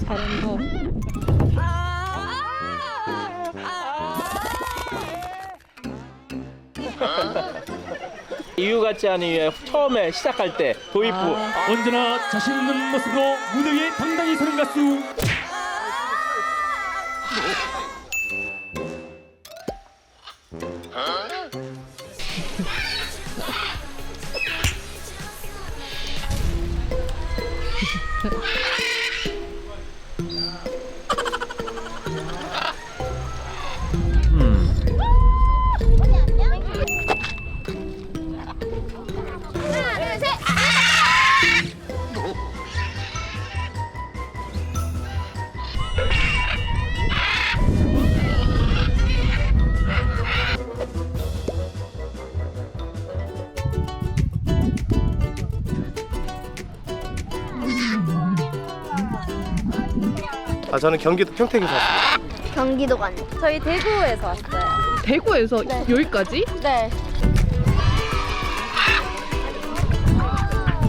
잘한다. 이유 같지 않은 이유에 처음에 시작할 때 도입부 언제나 자신 있는 모습으로 무대 위에 당당히 서는 가수. 저는 경기도 평택에서 왔습니다. 경기도 가네. 저희 대구에서 왔어요. 대구에서 네. 여기까지? 네.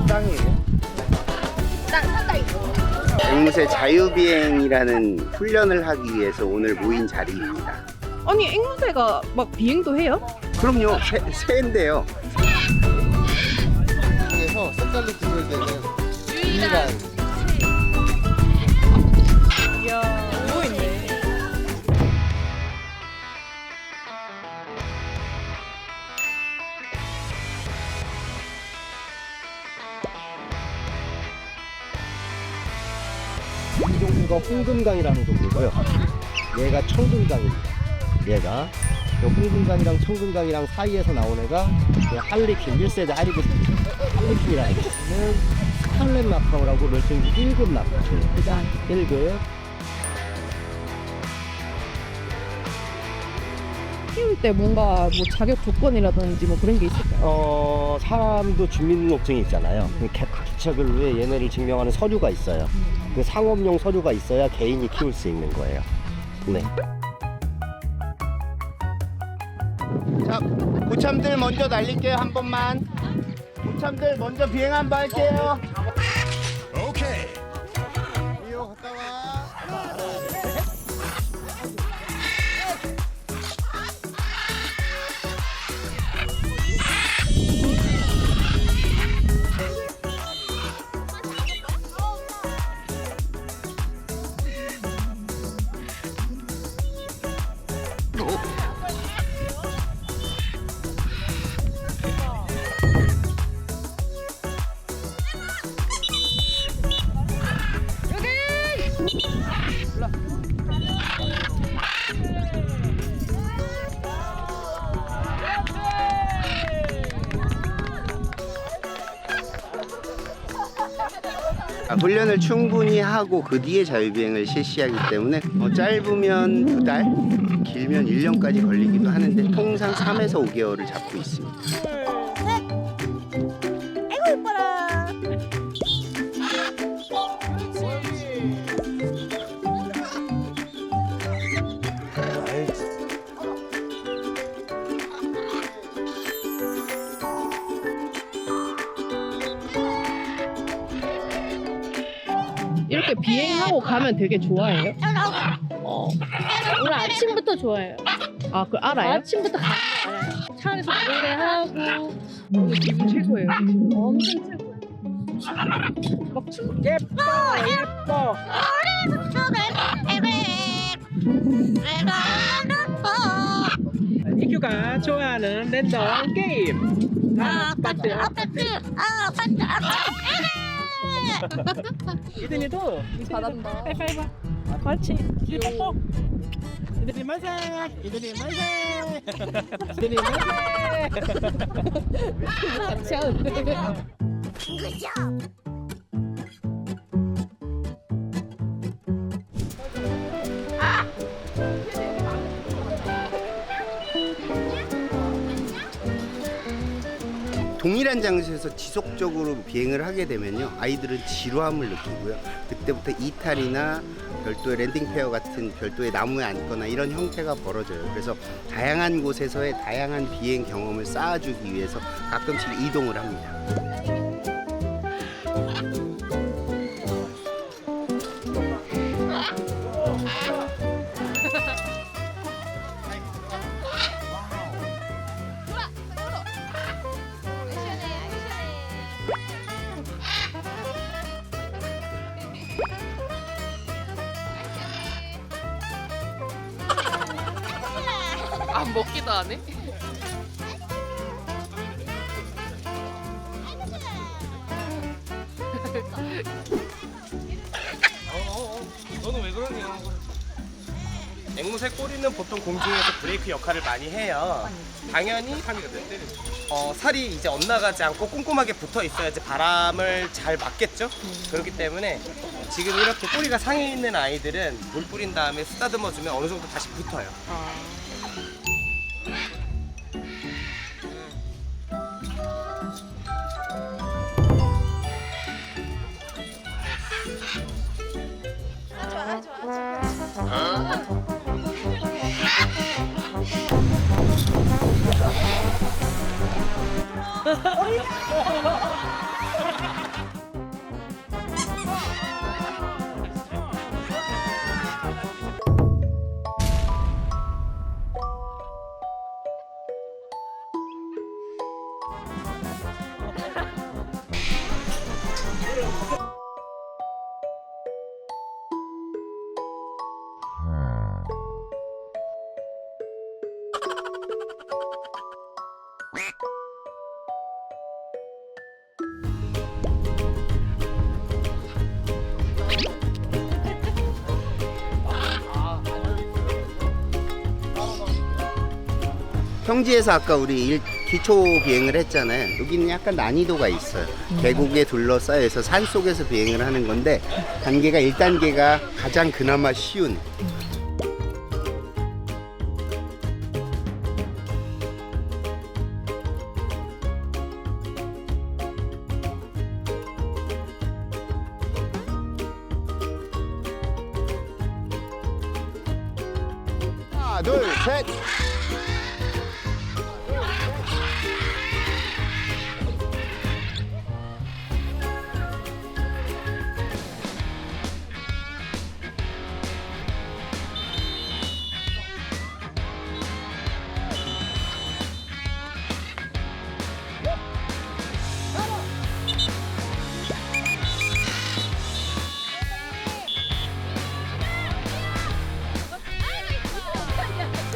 땅 산다이고. 앵무새 자유비행이라는 훈련을 하기 위해서 오늘 모인 자리입니다. 아니 앵무새가 막 비행도 해요? 그럼요, 새인데요. 그래서 색깔로 구별되는 유일한 이야 뭐 있네. 이 종류가 홍금강이라는 종류고요. 얘가 청금강입니다. 얘가 홍금강이랑 청금강이랑 사이에서 나온 애가 할리퀸 1세대 할리퀸이라는 애는 스칼렛 마카오라고 멸종위 1급 마카오. 1급. 키울 때 뭔가 뭐 자격 조건이라든지 뭐 그런 게 있을까요? 사람도 주민등록증이 있잖아요. 기척을 위해 얘네를 증명하는 서류가 있어요. 그 상업용 서류가 있어야 개인이 키울 수 있는 거예요. 네. 자, 고참들 먼저 날릴게요, 한 번만. 고참들 먼저 비행 한번 할게요. 오케이. 이거 갔다 와. 훈련을 충분히 하고 그 뒤에 자유비행을 실시하기 때문에 짧으면 2달, 길면 1년까지 걸리기도 하는데 통상 3에서 5개월을 잡고 있습니다. 아이고 이뻐라. 이렇게 비행하고 가면 되게 좋아해요? 오늘 아침부터 좋아해요. 아 그걸 알아요? 아침부터 가는 거 알아요. 차 안에서 노래하고 오늘 기분 최고예요. 엄청 최고예요. 막 춤. 예뻐. 이큐가 좋아하는 랜덤 게임. 아파트. 이든이도 잘한다. 빨리 봐. 그렇지. 뽀뽀. 이든이 만세. 이든이 만세. 이든이 만세. 같이 하는데. 동일한 장소에서 지속적으로 비행을 하게 되면요, 아이들은 지루함을 느끼고요. 그때부터 이탈이나 별도의 랜딩 페어 같은 별도의 나무에 앉거나 이런 형태가 벌어져요. 그래서 다양한 곳에서의 다양한 비행 경험을 쌓아주기 위해서 가끔씩 이동을 합니다. 먹기도 안 해? 너는 왜 그러냐? 앵무새 꼬리는 보통 공중에서 브레이크 역할을 많이 해요. 당연히 살이 이제 엇나가지 않고 꼼꼼하게 붙어 있어야지 바람을 잘 맞겠죠? 그렇기 때문에 지금 이렇게 꼬리가 상해 있는 아이들은 물 뿌린 다음에 쓰다듬어 주면 어느 정도 다시 붙어요. 평지에서 아까 우리 기초 비행을 했잖아요. 여기는 약간 난이도가 있어요. 계곡에 둘러싸여서 산 속에서 비행을 하는 건데 단계가 1단계가 가장 그나마 쉬운 하나 둘 셋.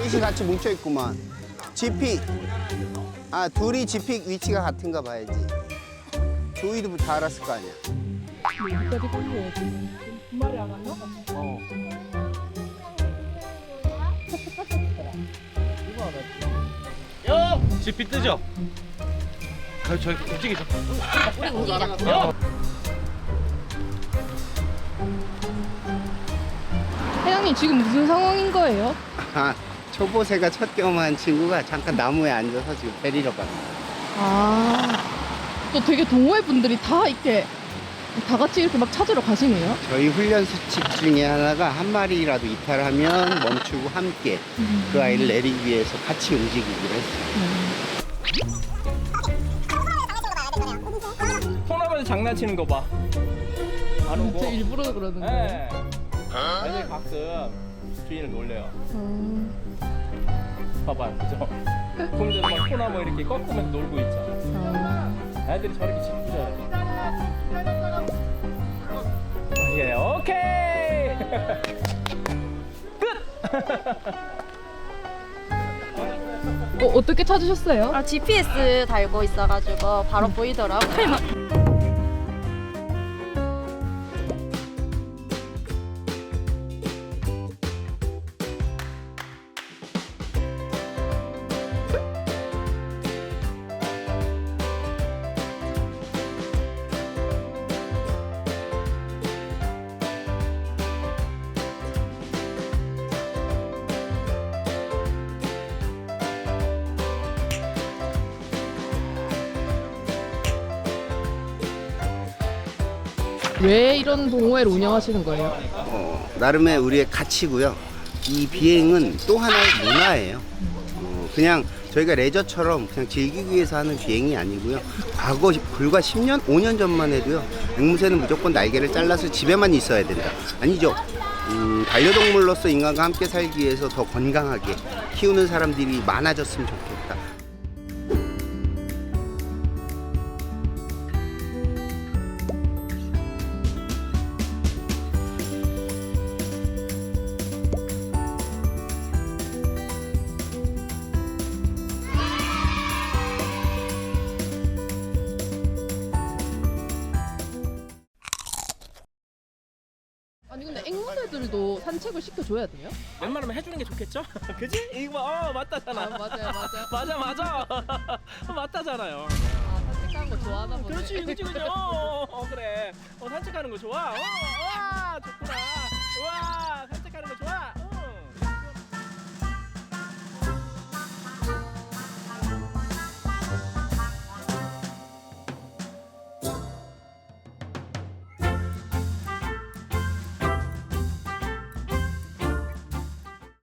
셋이 같이 뭉쳐 있구만. GP. 아, 둘이 GP 위치가 같은가 봐야지. 조이도 다 알았을 거 아니야. 여기까지 걸려야지. 말이 안 왔나? GP 뜨죠? 저희 움직이죠. 회장님 지금 무슨 상황인 거예요? 아, 초보새가 첫 경험한 친구가 잠깐 나무에 앉아서 지금 데리러 갑니다. 아, 또 되게 동호회 분들이 다 이렇게 다 같이 이렇게 막 찾으러 가시네요. 저희 훈련 수칙 중에 하나가 한 마리라도 이탈하면 멈추고 함께 그 아이를 내리기 위해서 같이 움직이기로 했어요. 콩나물에서 장난치는 거 봐. 안 오고. 진짜 일부러 그러는 거예요. 네. 애들 가끔 주인을 놀래요. 봐봐, 그죠? 공주도 막 콩나물 이렇게 꺾으면서 놀고 있잖아. 애들이 저렇게 짖어요. 예, 오케이. 끝. 어떻게 찾으셨어요? 아, GPS 달고 있어가지고 바로 보이더라고요. 왜 이런 동호회를 운영하시는 거예요? 나름의 우리의 가치고요. 이 비행은 또 하나의 문화예요. 그냥 저희가 레저처럼 그냥 즐기기 위해서 하는 비행이 아니고요. 과거 불과 10년, 5년 전만 해도요. 앵무새는 무조건 날개를 잘라서 집에만 있어야 된다. 아니죠. 반려동물로서 인간과 함께 살기 위해서 더 건강하게 키우는 사람들이 많아졌으면 좋겠다. 아니 근데 앵무새들도 산책을 시켜줘야 돼요? 웬만하면 해주는 게 좋겠죠? 그지? 이거 맞다잖아. 아 맞아요. 맞아. 맞다잖아요. 아 산책하는 거 좋아하나 보네. 그렇지, 그죠? 그래. 산책하는 거 좋아. 와, 좋구나. 와, 산책하는 거 좋아.